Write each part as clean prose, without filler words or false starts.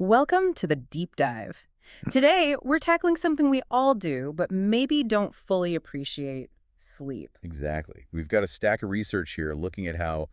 Welcome to the Deep Dive. Today, we're tackling something we all do, but maybe don't fully appreciate: sleep. Exactly. We've got a stack of research here looking at how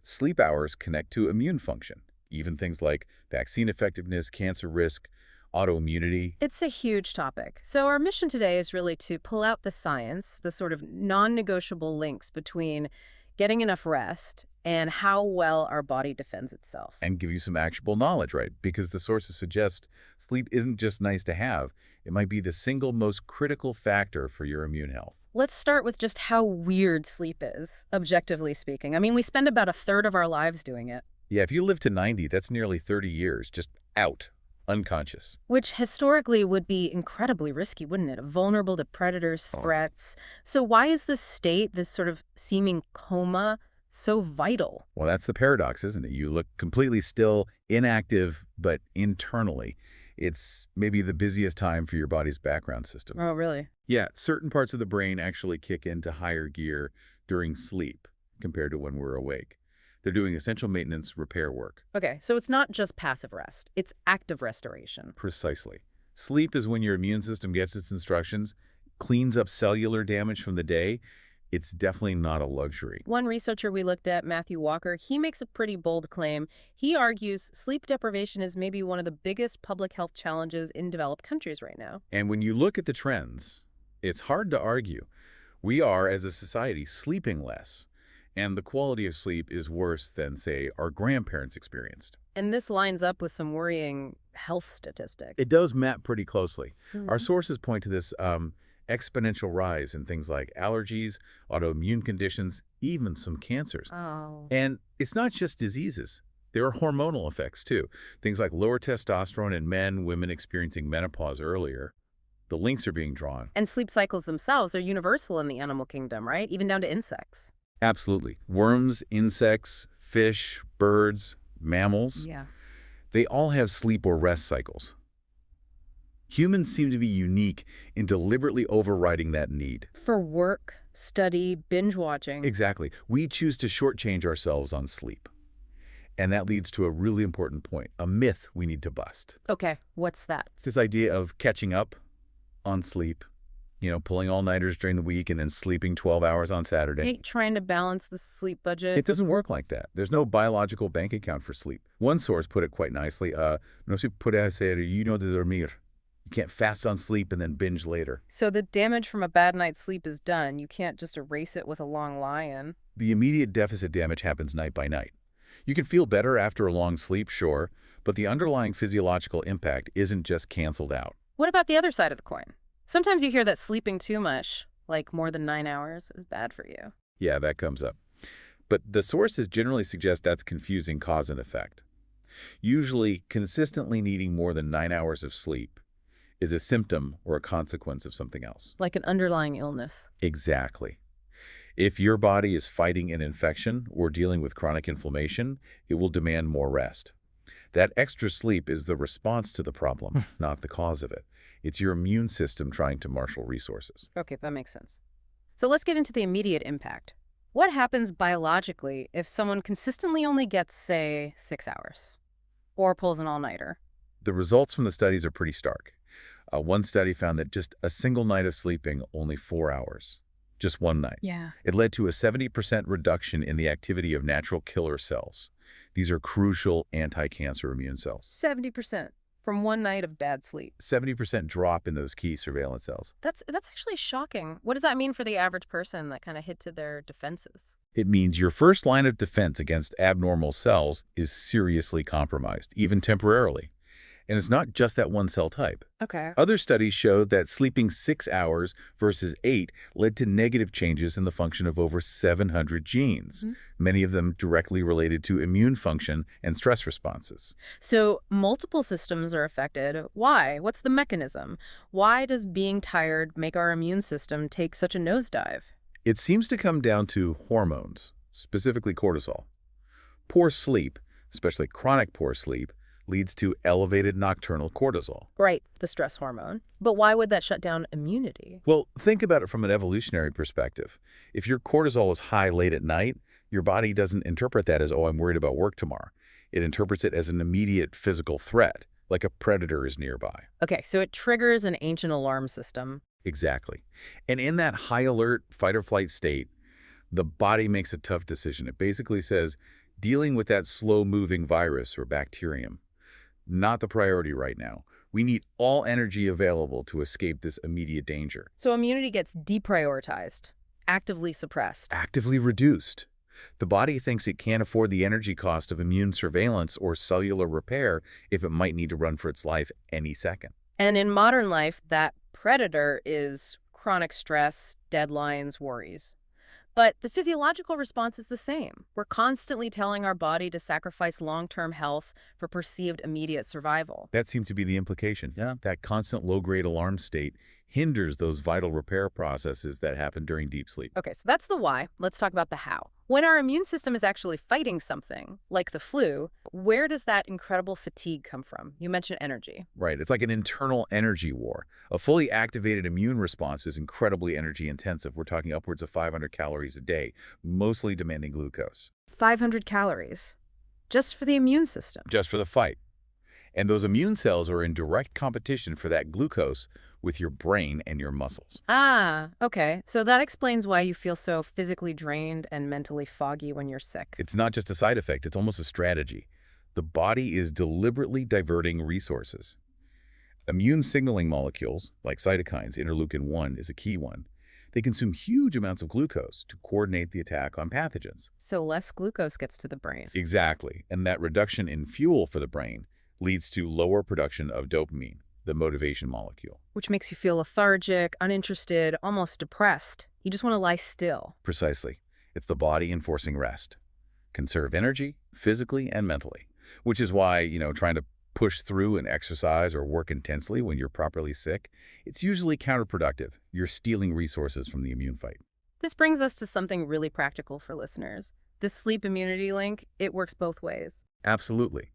sleep hours connect to immune function, even things like vaccine effectiveness, cancer risk, autoimmunity. It's a huge topic. So, our mission today is really to pull out the science, the sort of non negotiable links between getting enough rest and how well our body defends itself. And give you some actionable knowledge, right? Because the sources suggest sleep isn't just nice to have. It might be the single most critical factor for your immune health. Let's start with just how weird sleep is, objectively speaking. I mean, we spend about a third of our lives doing it, Yeah, if you live to 90, that's nearly 30 years, just out, unconscious. which historically would be incredibly risky, wouldn't it? Vulnerable to predators, threats. So why is this state, this sort of seeming coma, so vital? Well, that's the paradox, isn't it? You look completely still, inactive, but internally, it's maybe the busiest time for your body's background system. Oh, really? Yeah, certain parts of the brain actually kick into higher gear during sleep compared to when we're awake. They're doing essential maintenance repair work. Okay, so it's not just passive rest, it's active restoration. Precisely. Sleep is when your immune system gets its instructions, cleans up cellular damage from the day. It's definitely not a luxury. One researcher we looked at, Matthew Walker, he makes a pretty bold claim. He argues sleep deprivation is maybe one of the biggest public health challenges in developed countries right now. And when you look at the trends, it's hard to argue. We are, as a society, sleeping less, and the quality of sleep is worse than, say, our grandparents experienced. And this lines up with some worrying health statistics. It does map pretty closely. Hmm. Our sources point to this exponential rise in things like allergies, autoimmune conditions, even some cancers. Oh. And it's not just diseases. There are hormonal effects, too. Things like lower testosterone in men, women experiencing menopause earlier. The links are being drawn. And sleep cycles themselves are universal in the animal kingdom, right? Even down to insects. Absolutely. Worms, insects, fish, birds, mammals, Yeah. they all have sleep or rest cycles. Humans seem to be unique in deliberately overriding that need. For work, study, binge watching. Exactly. We choose to shortchange ourselves on sleep. And that leads to a really important point, a myth we need to bust. Okay, what's that? It's this idea of catching up on sleep, pulling all-nighters during the week and then sleeping 12 hours on Saturday. Hey, trying to balance the sleep budget. It doesn't work like that. There's no biological bank account for sleep. One source put it quite nicely. No se puede hacer de dormir. You can't fast on sleep and then binge later. So the damage from a bad night's sleep is done. You can't just erase it with a long lie-in. The immediate deficit damage happens night by night. You can feel better after a long sleep, sure, but the underlying physiological impact isn't just canceled out. What about the other side of the coin? Sometimes you hear that sleeping too much, like more than 9 hours, is bad for you. Yeah, that comes up. But the sources generally suggest that's confusing cause and effect. Usually, consistently needing more than 9 hours of sleep is a symptom or a consequence of something else. Like an underlying illness. Exactly. If your body is fighting an infection or dealing with chronic inflammation, it will demand more rest. That extra sleep is the response to the problem, not the cause of it. It's your immune system trying to marshal resources. Okay, that makes sense. So let's get into the immediate impact. What happens biologically if someone consistently only gets, say, 6 hours? Or pulls an all-nighter? The results from the studies are pretty stark. One study found that just a single night of sleeping, only 4 hours, just one night, Yeah. it led to a 70% reduction in the activity of natural killer cells. These are crucial anti-cancer immune cells. 70% from one night of bad sleep. 70% drop in those key surveillance cells. That's actually shocking. What does that mean for the average person that kind of hit to their defenses? It means your first line of defense against abnormal cells is seriously compromised, even temporarily. And it's not just that one cell type. Okay. Other studies showed that sleeping 6 hours versus 8 led to negative changes in the function of over 700 genes, many of them directly related to immune function and stress responses. So multiple systems are affected. Why? What's the mechanism? Why does being tired make our immune system take such a nosedive? It seems to come down to hormones, specifically cortisol. Poor sleep, especially chronic poor sleep, leads to elevated nocturnal cortisol. Right, the stress hormone. But why would that shut down immunity? Well, think about it from an evolutionary perspective. If your cortisol is high late at night, your body doesn't interpret that as, oh, I'm worried about work tomorrow. It interprets it as an immediate physical threat, like a predator is nearby. Okay, so it triggers an ancient alarm system. Exactly. And in that high alert fight or flight state, the body makes a tough decision. It basically says, dealing with that slow-moving virus or bacterium, not the priority right now. We need all energy available to escape this immediate danger. So immunity gets deprioritized, actively suppressed. Actively reduced. The body thinks it can't afford the energy cost of immune surveillance or cellular repair if it might need to run for its life any second. And in modern life, that predator is chronic stress, deadlines, worries. But the physiological response is the same. We're constantly telling our body to sacrifice long-term health for perceived immediate survival. That seemed to be the implication. Yeah. That constant low-grade alarm state hinders those vital repair processes that happen during deep sleep. Okay, so that's the why. Let's talk about the how. When our immune system is actually fighting something, like the flu, where does that incredible fatigue come from? You mentioned energy. Right. It's like an internal energy war. A fully activated immune response is incredibly energy intensive. We're talking upwards of 500 calories a day, mostly demanding glucose. 500 calories, just for the immune system. Just for the fight. And those immune cells are in direct competition for that glucose with your brain and your muscles. Ah, okay. So that explains why you feel so physically drained and mentally foggy when you're sick. It's not just a side effect, it's almost a strategy. The body is deliberately diverting resources. Immune signaling molecules, like cytokines, interleukin-1 is a key one. They consume huge amounts of glucose to coordinate the attack on pathogens. So less glucose gets to the brain. Exactly. And that reduction in fuel for the brain leads to lower production of dopamine, the motivation molecule. Which makes you feel lethargic, uninterested, almost depressed. You just want to lie still. Precisely. It's the body enforcing rest. Conserve energy, physically and mentally. Which is why, trying to push through and exercise or work intensely when you're properly sick, it's usually counterproductive. You're stealing resources from the immune fight. This brings us to something really practical for listeners. This sleep immunity link, it works both ways. Absolutely.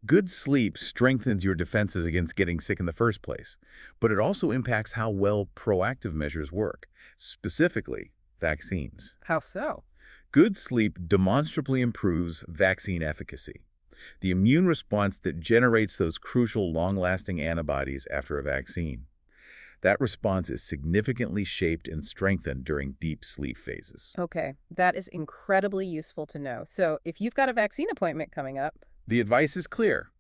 Good sleep strengthens your defenses against getting sick in the first place, but it also impacts how well proactive measures work, specifically vaccines. How so? Good sleep demonstrably improves vaccine efficacy, the immune response that generates those crucial long-lasting antibodies after a vaccine. That response is significantly shaped and strengthened during deep sleep phases. Okay, that is incredibly useful to know. So if you've got a vaccine appointment coming up, the advice is clear.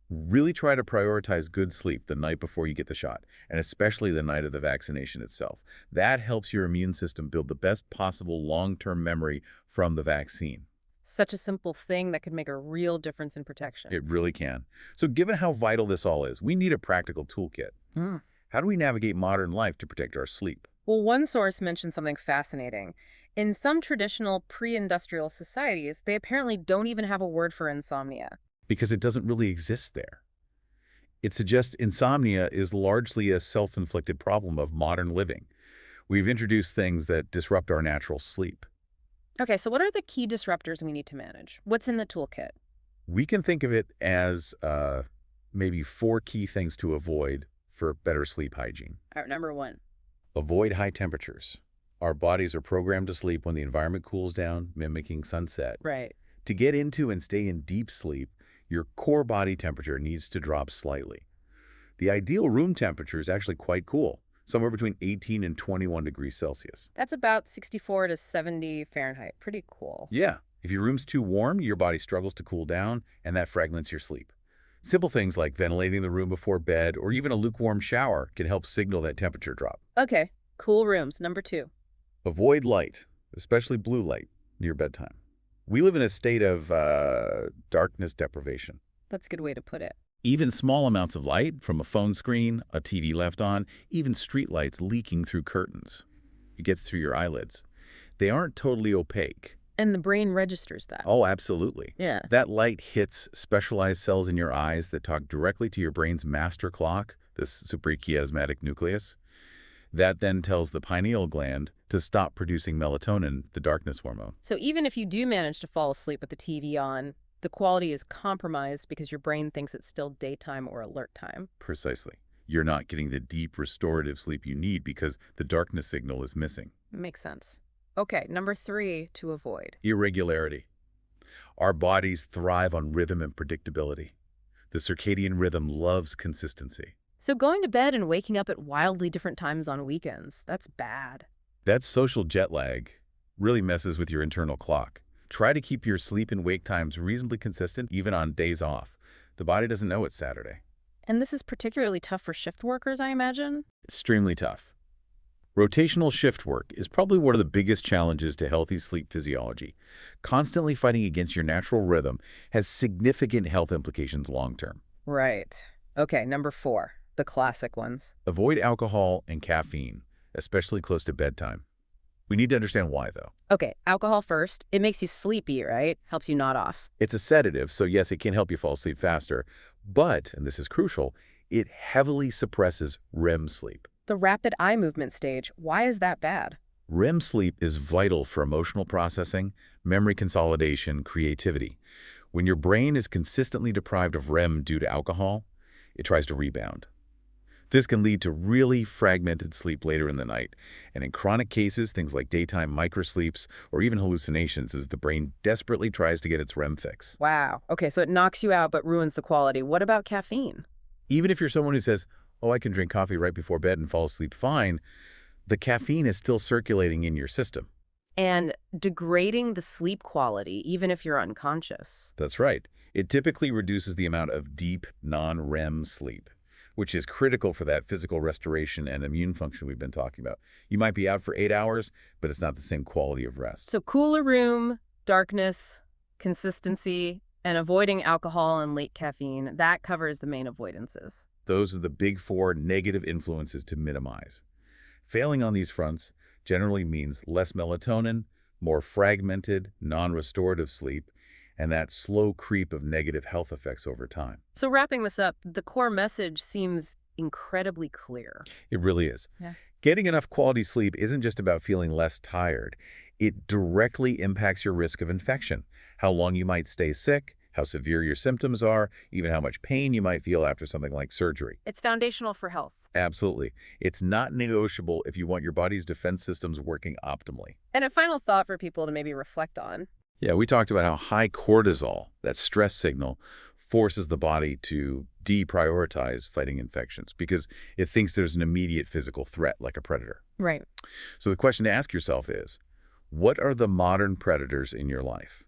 Really try to prioritize good sleep the night before you get the shot, and especially the night of the vaccination itself. That helps your immune system build the best possible long-term memory from the vaccine. such a simple thing that could make a real difference in protection. It really can. So given how vital this all is, we need a practical toolkit. Hmm. How do we navigate modern life to protect our sleep? Well, one source mentioned something fascinating. In some traditional pre-industrial societies, they apparently don't even have a word for insomnia. Because it doesn't really exist there. It suggests insomnia is largely a self-inflicted problem of modern living. We've introduced things that disrupt our natural sleep. Okay, so what are the key disruptors we need to manage? What's in the toolkit? We can think of it as maybe 4 key things to avoid for better sleep hygiene. All right, number 1. Avoid high temperatures. Our bodies are programmed to sleep when the environment cools down, mimicking sunset. Right. To get into and stay in deep sleep, your core body temperature needs to drop slightly. The ideal room temperature is actually quite cool, somewhere between 18 and 21 degrees Celsius. That's about 64 to 70 Fahrenheit. Pretty cool. Yeah, if your room's too warm, your body struggles to cool down, and that fragments your sleep. Simple things like ventilating the room before bed or even a lukewarm shower can help signal that temperature drop. Okay, cool rooms. Number 2. Avoid light, especially blue light, near bedtime. We live in a state of darkness deprivation. That's a good way to put it. Even small amounts of light from a phone screen, a TV left on, even street lights leaking through curtains. It gets through your eyelids. They aren't totally opaque. And the brain registers that. Oh, absolutely. Yeah. That light hits specialized cells in your eyes that talk directly to your brain's master clock, this suprachiasmatic nucleus. That then tells the pineal gland to stop producing melatonin, the darkness hormone. So even if you do manage to fall asleep with the TV on, the quality is compromised because your brain thinks it's still daytime or alert time. Precisely. You're not getting the deep restorative sleep you need because the darkness signal is missing. Makes sense. Okay, number 3 to avoid. Irregularity. Our bodies thrive on rhythm and predictability. The circadian rhythm loves consistency. So going to bed and waking up at wildly different times on weekends, that's bad. That social jet lag really messes with your internal clock. Try to keep your sleep and wake times reasonably consistent, even on days off. The body doesn't know it's Saturday. And this is particularly tough for shift workers, I imagine? Extremely tough. Rotational shift work is probably one of the biggest challenges to healthy sleep physiology. Constantly fighting against your natural rhythm has significant health implications long term. Right. Okay, number 4, the classic ones. Avoid alcohol and caffeine, especially close to bedtime. We need to understand why, though. Okay, alcohol first. It makes you sleepy, right? Helps you nod off. It's a sedative, so yes, it can help you fall asleep faster, but, and this is crucial, it heavily suppresses REM sleep. The rapid eye movement stage, why is that bad? REM sleep is vital for emotional processing, memory consolidation, creativity. When your brain is consistently deprived of REM due to alcohol, it tries to rebound. This can lead to really fragmented sleep later in the night, and in chronic cases, things like daytime microsleeps or even hallucinations as the brain desperately tries to get its REM fix. Wow. Okay, so it knocks you out but ruins the quality. What about caffeine? Even if you're someone who says, oh, I can drink coffee right before bed and fall asleep fine, the caffeine is still circulating in your system. And degrading the sleep quality, even if you're unconscious. That's right. It typically reduces the amount of deep, non-REM sleep, which is critical for that physical restoration and immune function we've been talking about. You might be out for 8 hours, but it's not the same quality of rest. So cooler room, darkness, consistency, and avoiding alcohol and late caffeine, that covers the main avoidances. Those are the big 4 negative influences to minimize. Failing on these fronts generally means less melatonin, more fragmented, non-restorative sleep, and that slow creep of negative health effects over time. So wrapping this up, the core message seems incredibly clear. It really is. Yeah. Getting enough quality sleep isn't just about feeling less tired. It directly impacts your risk of infection, how long you might stay sick, how severe your symptoms are, even how much pain you might feel after something like surgery. It's foundational for health. Absolutely. It's not negotiable if you want your body's defense systems working optimally. And a final thought for people to maybe reflect on. Yeah, we talked about how high cortisol, that stress signal, forces the body to deprioritize fighting infections because it thinks there's an immediate physical threat like a predator. Right. So the question to ask yourself is, what are the modern predators in your life?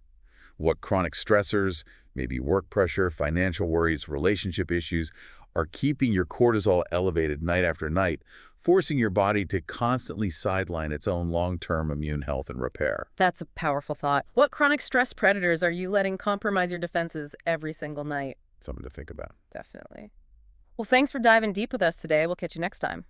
What chronic stressors, maybe work pressure, financial worries, relationship issues, are keeping your cortisol elevated night after night, forcing your body to constantly sideline its own long-term immune health and repair? That's a powerful thought. What chronic stress predators are you letting compromise your defenses every single night? Something to think about. Definitely. Well, thanks for diving deep with us today. We'll catch you next time.